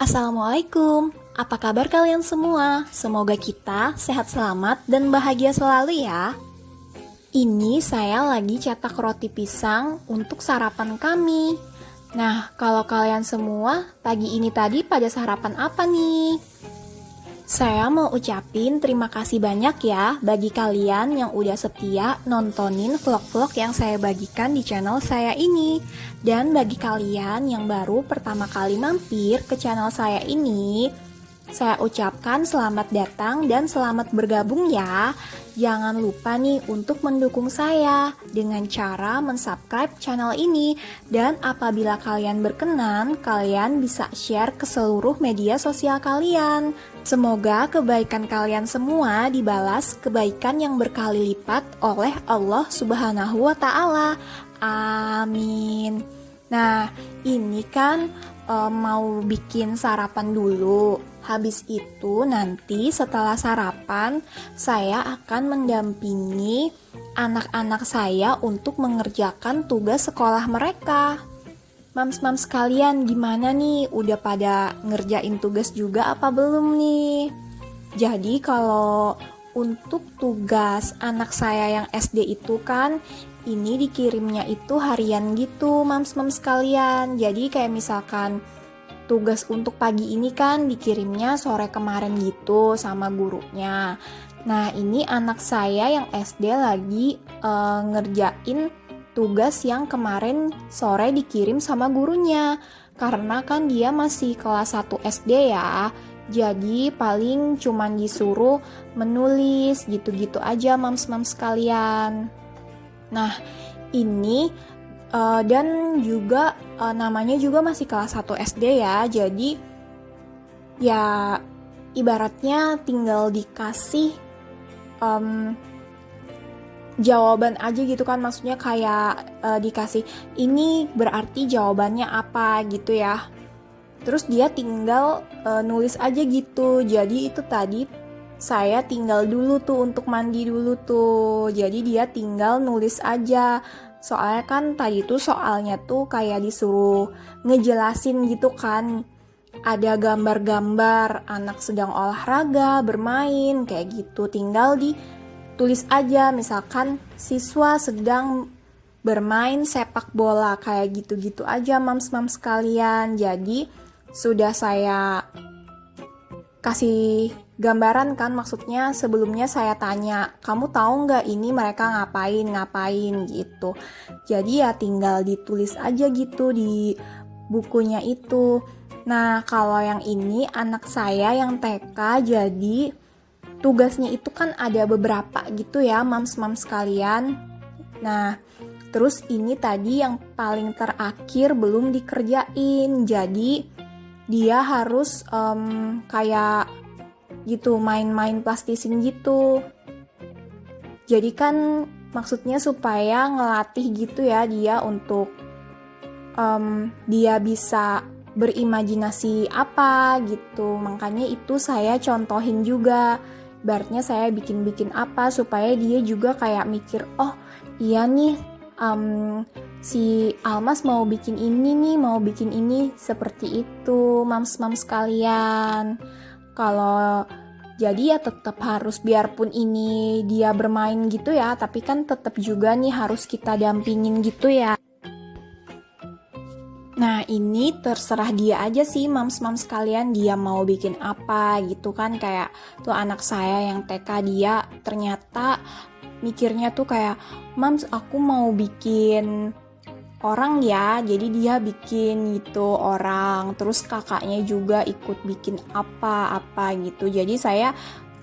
Assalamualaikum, apa kabar kalian semua? Semoga kita sehat selamat dan bahagia selalu ya. Ini saya lagi cetak roti pisang untuk sarapan kami. Nah, kalau kalian semua pagi ini tadi pada sarapan apa nih? Saya mau ucapin terima kasih banyak ya bagi kalian yang udah setia nontonin vlog-vlog yang saya bagikan di channel saya ini. Dan bagi kalian yang baru pertama kali mampir ke channel saya ini, saya ucapkan selamat datang dan selamat bergabung ya. Jangan lupa nih untuk mendukung saya dengan cara mensubscribe channel ini. Dan apabila kalian berkenan, kalian bisa share ke seluruh media sosial kalian. Semoga kebaikan kalian semua dibalas kebaikan yang berkali lipat oleh Allah Subhanahu wa Ta'ala. Amin. Nah, ini kan mau bikin sarapan dulu. Habis itu nanti setelah sarapan saya akan mendampingi anak-anak saya untuk mengerjakan tugas sekolah mereka. Mams-mams kalian gimana nih? Udah pada ngerjain tugas juga apa belum nih? Jadi kalau untuk tugas anak saya yang SD itu kan ini dikirimnya itu harian gitu mams-mams kalian. Jadi kayak misalkan tugas untuk pagi ini kan dikirimnya sore kemarin gitu sama gurunya. Nah ini anak saya yang SD lagi ngerjain tugas yang kemarin sore dikirim sama gurunya. Karena kan dia masih kelas 1 SD ya. Jadi paling cuman disuruh menulis gitu-gitu aja mams-mams kalian. Nah ini dan juga namanya juga masih kelas 1 SD ya. Jadi ya ibaratnya tinggal dikasih jawaban aja gitu kan. Maksudnya kayak dikasih ini berarti jawabannya apa gitu ya. Terus dia tinggal nulis aja gitu. Jadi itu tadi saya tinggal dulu tuh untuk mandi dulu tuh. Jadi dia tinggal nulis aja. Soalnya kan tadi tuh soalnya tuh kayak disuruh ngejelasin gitu kan. Ada gambar-gambar anak sedang olahraga, bermain, kayak gitu. Tinggal ditulis aja, misalkan siswa sedang bermain sepak bola, kayak gitu-gitu aja mams-mams kalian. Jadi sudah saya kasih gambaran kan, maksudnya sebelumnya saya tanya, kamu tahu nggak ini mereka ngapain gitu. Jadi ya tinggal ditulis aja gitu di bukunya itu. Nah kalau yang ini anak saya yang TK, jadi tugasnya itu kan ada beberapa gitu ya mams-mams kalian. Nah terus ini tadi yang paling terakhir belum dikerjain, jadi dia harus kayak gitu main-main plastisin gitu. Jadi kan maksudnya supaya ngelatih gitu ya dia untuk dia bisa berimajinasi apa gitu. Makanya itu saya contohin juga. Ibaratnya saya bikin-bikin apa supaya dia juga kayak mikir, oh iya nih si Almas mau bikin ini nih, mau bikin ini, seperti itu mams-mams kalian. Kalau jadi ya tetap harus, biarpun ini dia bermain gitu ya, tapi kan tetap juga nih harus kita dampingin gitu ya. Nah ini terserah dia aja sih mams-mams kalian, dia mau bikin apa gitu kan. Kayak tuh anak saya yang TK, dia ternyata mikirnya tuh kayak, mams aku mau bikin orang ya, jadi dia bikin gitu orang, terus kakaknya juga ikut bikin apa-apa gitu. Jadi saya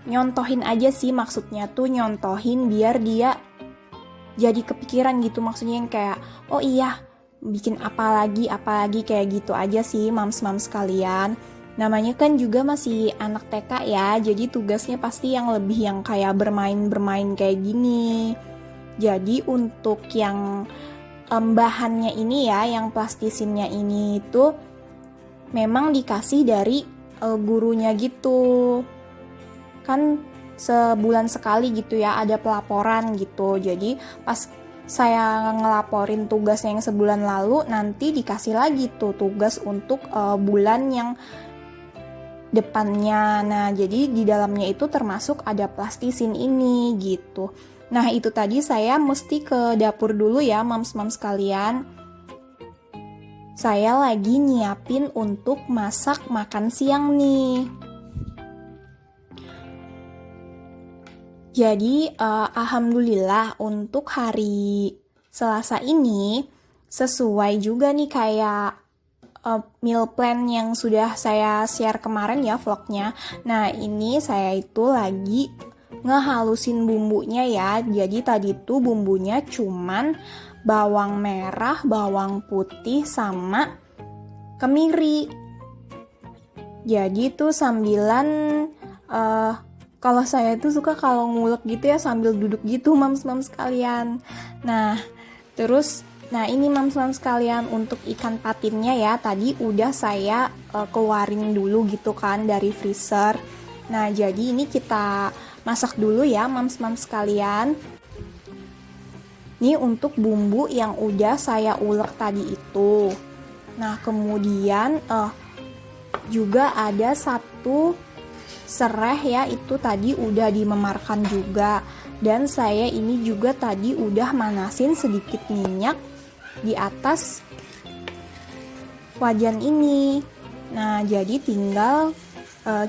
nyontohin aja sih, maksudnya tuh nyontohin biar dia jadi kepikiran gitu, maksudnya yang kayak oh iya bikin apa lagi kayak gitu aja sih mams-mams kalian. Namanya kan juga masih anak TK ya, jadi tugasnya pasti yang lebih yang kayak bermain-bermain kayak gini. Jadi untuk yang bahannya ini ya, yang plastisinnya ini tuh memang dikasih dari gurunya gitu. Kan sebulan sekali gitu ya ada pelaporan gitu. Jadi pas saya ngelaporin tugasnya yang sebulan lalu, nanti dikasih lagi tuh tugas untuk bulan yang depannya. Nah, jadi di dalamnya itu termasuk ada plastisin ini gitu. Nah, itu tadi saya mesti ke dapur dulu ya, mams-mams kalian. Saya lagi nyiapin untuk masak makan siang nih. Jadi, alhamdulillah untuk hari Selasa ini sesuai juga nih kayak meal plan yang sudah saya share kemarin ya vlognya. Nah, ini saya itu lagi ngehalusin bumbunya ya. Jadi tadi tuh bumbunya cuman bawang merah, bawang putih, sama kemiri. Jadi tuh sambilan kalau saya tuh suka kalau ngulek gitu ya sambil duduk gitu mams-mams kalian. Nah, terus ini mams-mams kalian untuk ikan patinnya ya tadi udah saya keluarin dulu gitu kan dari freezer. Nah, jadi ini kita masak dulu ya mams-mams kalian. Ini untuk bumbu yang udah saya ulek tadi itu. Nah, kemudian juga ada satu serai ya, itu tadi udah dimemarkan juga. Dan saya ini juga tadi udah manasin sedikit minyak di atas wajan ini. Nah, jadi tinggal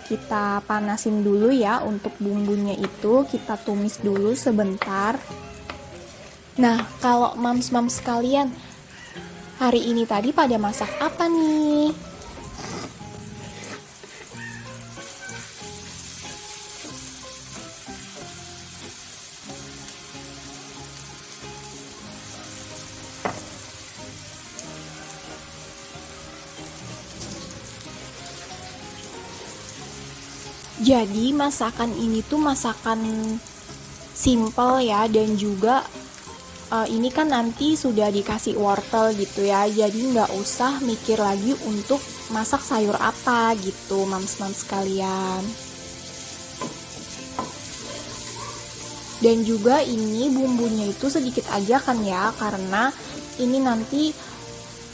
kita panasin dulu ya untuk bumbunya itu, kita tumis dulu sebentar. Nah, kalau mams-mams kalian hari ini tadi pada masak apa nih? Jadi masakan ini tuh masakan simple ya, dan juga ini kan nanti sudah dikasih wortel gitu ya, jadi nggak usah mikir lagi untuk masak sayur apa gitu mams-mams kalian. Dan juga ini bumbunya itu sedikit aja kan ya, karena ini nanti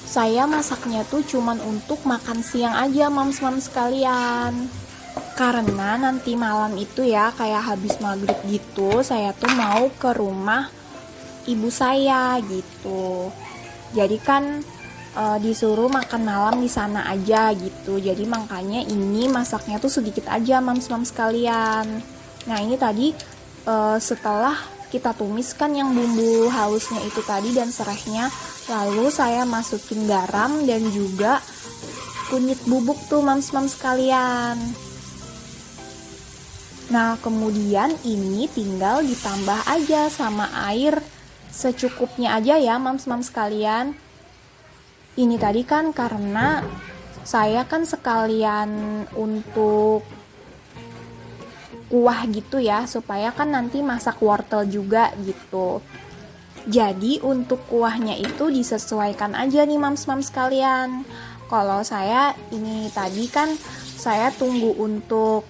saya masaknya tuh cuman untuk makan siang aja mams-mams kalian. Karena nanti malam itu ya kayak habis maghrib gitu saya tuh mau ke rumah ibu saya gitu. Jadi kan disuruh makan malam di sana aja gitu. Jadi makanya ini masaknya tuh sedikit aja mams-mams kalian. Nah, ini tadi setelah kita tumiskan yang bumbu halusnya itu tadi dan serainya, lalu saya masukin garam dan juga kunyit bubuk tuh mams-mams kalian. Nah, kemudian ini tinggal ditambah aja sama air secukupnya aja ya mams-mams kalian. Ini tadi kan karena saya kan sekalian untuk kuah gitu ya, supaya kan nanti masak wortel juga gitu. Jadi untuk kuahnya itu disesuaikan aja nih mams-mams kalian. Kalau saya ini tadi kan saya tunggu untuk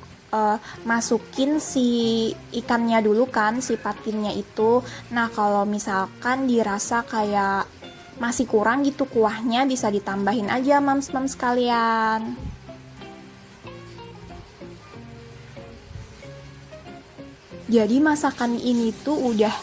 masukin si ikannya dulu kan, si patinnya itu. Nah, kalau misalkan dirasa kayak masih kurang gitu kuahnya, bisa ditambahin aja mams-mams kalian. Jadi masakan ini tuh udah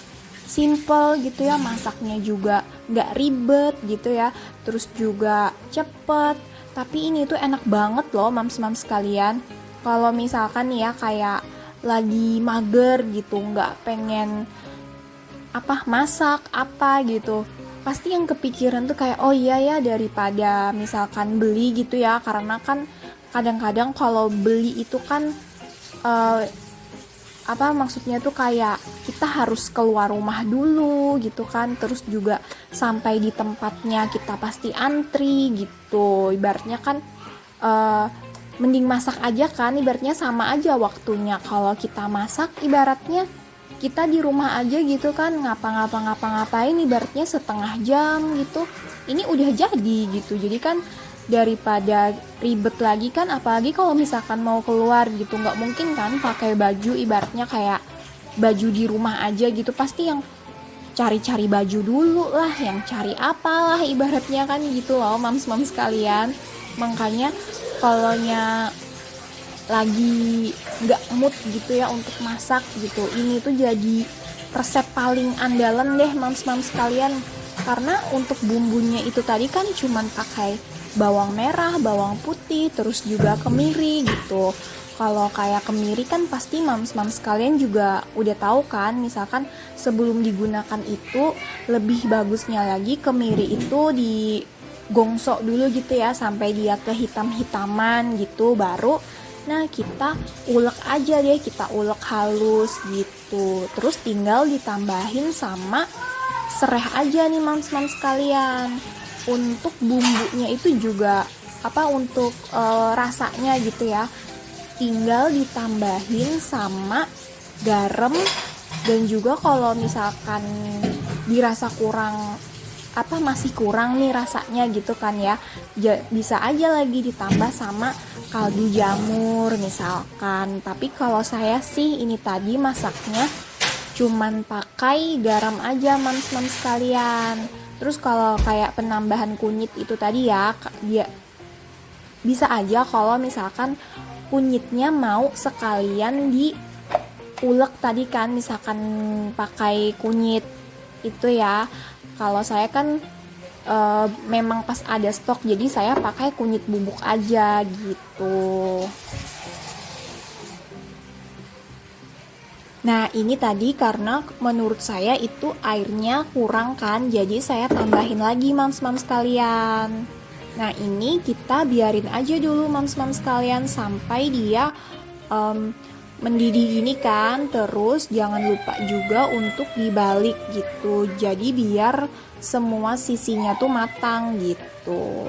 simple gitu ya, masaknya juga nggak ribet gitu ya, terus juga cepet. Tapi ini tuh enak banget loh mams-mams kalian. Kalau misalkan nih ya kayak lagi mager gitu, nggak pengen masak apa gitu, pasti yang kepikiran tuh kayak oh iya ya daripada misalkan beli gitu ya, karena kan kadang-kadang kalau beli itu kan maksudnya tuh kayak kita harus keluar rumah dulu gitu kan, terus juga sampai di tempatnya kita pasti antri gitu. Ibaratnya kan mending masak aja kan, ibaratnya sama aja waktunya. Kalau kita masak ibaratnya kita di rumah aja gitu kan, ngapa-ngapain ibaratnya setengah jam gitu, ini udah jadi gitu. Jadi kan daripada ribet lagi kan, apalagi kalau misalkan mau keluar gitu, nggak mungkin kan pakai baju ibaratnya kayak baju di rumah aja gitu, pasti yang cari-cari baju dulu lah, yang cari apalah ibaratnya kan gitu loh mams-mams kalian. Makanya lagi nggak mood gitu ya untuk masak gitu, ini tuh jadi resep paling andalan deh mams-mams sekalian. Karena untuk bumbunya itu tadi kan cuman pakai bawang merah, bawang putih, terus juga kemiri gitu. Kalau kayak kemiri kan pasti mams-mams kalian juga udah tahu kan, misalkan sebelum digunakan itu lebih bagusnya lagi kemiri itu digongsok dulu gitu ya sampai dia kehitam-hitaman gitu, baru nah kita ulek aja deh, kita ulek halus gitu. Terus tinggal ditambahin sama sereh aja nih mams-mams kalian. Untuk bumbunya itu juga untuk rasanya gitu ya, tinggal ditambahin sama garam, dan juga kalau misalkan dirasa kurang masih kurang nih rasanya gitu kan ya, bisa aja lagi ditambah sama kaldu jamur misalkan. Tapi kalau saya sih ini tadi masaknya cuman pakai garam aja mams-mams sekalian. Terus kalau kayak penambahan kunyit itu tadi ya, dia bisa aja kalau misalkan kunyitnya mau sekalian diulek tadi kan, misalkan pakai kunyit itu ya. Kalau saya kan memang pas ada stok, jadi saya pakai kunyit bubuk aja gitu. Nah ini tadi karena menurut saya itu airnya kurang kan, jadi saya tambahin lagi mams-mams kalian. Nah ini kita biarin aja dulu mams-mams kalian sampai dia mendidih gini kan. Terus jangan lupa juga untuk dibalik gitu, jadi biar semua sisinya tuh matang gitu.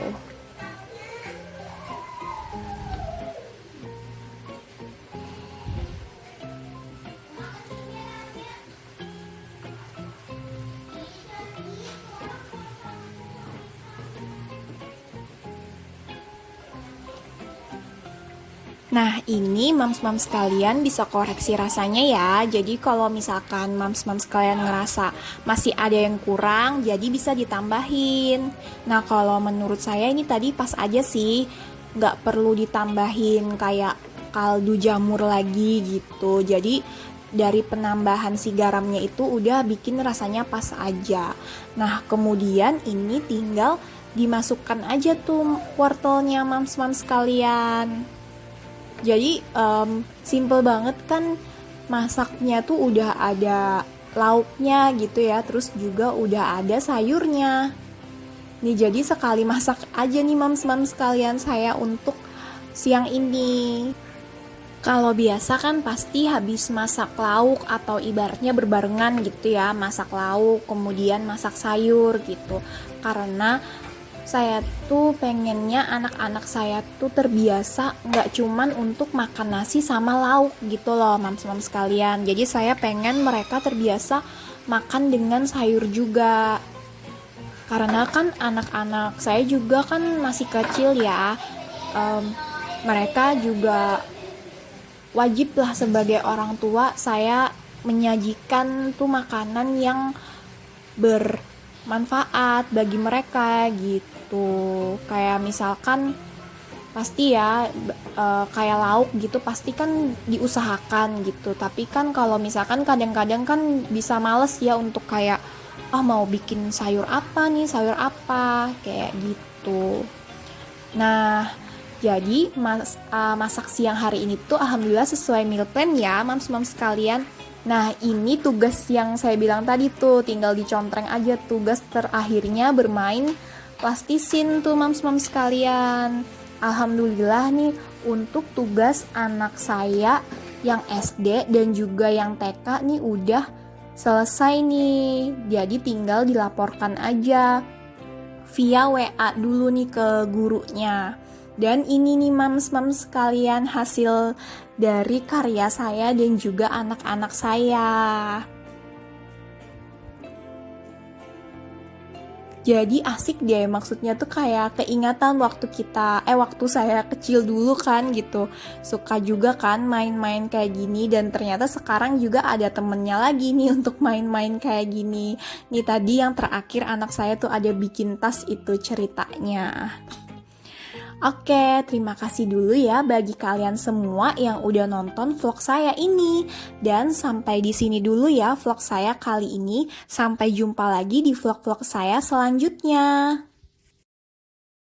Nah ini mams-mams kalian bisa koreksi rasanya ya. Jadi kalau misalkan mams-mams kalian ngerasa masih ada yang kurang, jadi bisa ditambahin. Nah kalau menurut saya ini tadi pas aja sih, nggak perlu ditambahin kayak kaldu jamur lagi gitu. Jadi dari penambahan si garamnya itu udah bikin rasanya pas aja. Nah kemudian ini tinggal dimasukkan aja tuh wortelnya mams-mams kalian. Jadi simple banget kan, masaknya tuh udah ada lauknya gitu ya, terus juga udah ada sayurnya. Nih jadi sekali masak aja nih mams-mams kalian saya untuk siang ini. Kalau biasa kan pasti habis masak lauk atau ibaratnya berbarengan gitu ya, masak lauk kemudian masak sayur gitu. Karena saya tuh pengennya anak-anak saya tuh terbiasa nggak cuman untuk makan nasi sama lauk gitu loh mams-mams sekalian. Jadi saya pengen mereka terbiasa makan dengan sayur juga. Karena kan anak-anak saya juga kan masih kecil ya, mereka juga wajib lah sebagai orang tua saya menyajikan tuh makanan yang bermanfaat bagi mereka gitu. Kayak misalkan pasti ya kayak lauk gitu pasti kan diusahakan gitu. Tapi kan kalau misalkan kadang-kadang kan bisa males ya untuk kayak mau bikin sayur apa nih, sayur apa kayak gitu. Nah jadi masak siang hari ini tuh alhamdulillah sesuai meal plan ya mams-mams sekalian. Nah ini tugas yang saya bilang tadi tuh, tinggal dicontreng aja tugas terakhirnya bermain plastisin tuh mams-mams sekalian. Alhamdulillah nih untuk tugas anak saya yang SD dan juga yang TK nih udah selesai nih. Jadi tinggal dilaporkan aja via WA dulu nih ke gurunya. Dan ini nih mams-mams sekalian hasil dari karya saya dan juga anak-anak saya. Jadi asik deh, maksudnya tuh kayak keingatan waktu saya kecil dulu kan gitu. Suka juga kan main-main kayak gini, dan ternyata sekarang juga ada temennya lagi nih untuk main-main kayak gini. Nih tadi yang terakhir anak saya tuh ada bikin tas itu ceritanya. Oke, terima kasih dulu ya bagi kalian semua yang udah nonton vlog saya ini. Dan sampai di sini dulu ya vlog saya kali ini. Sampai jumpa lagi di vlog-vlog saya selanjutnya.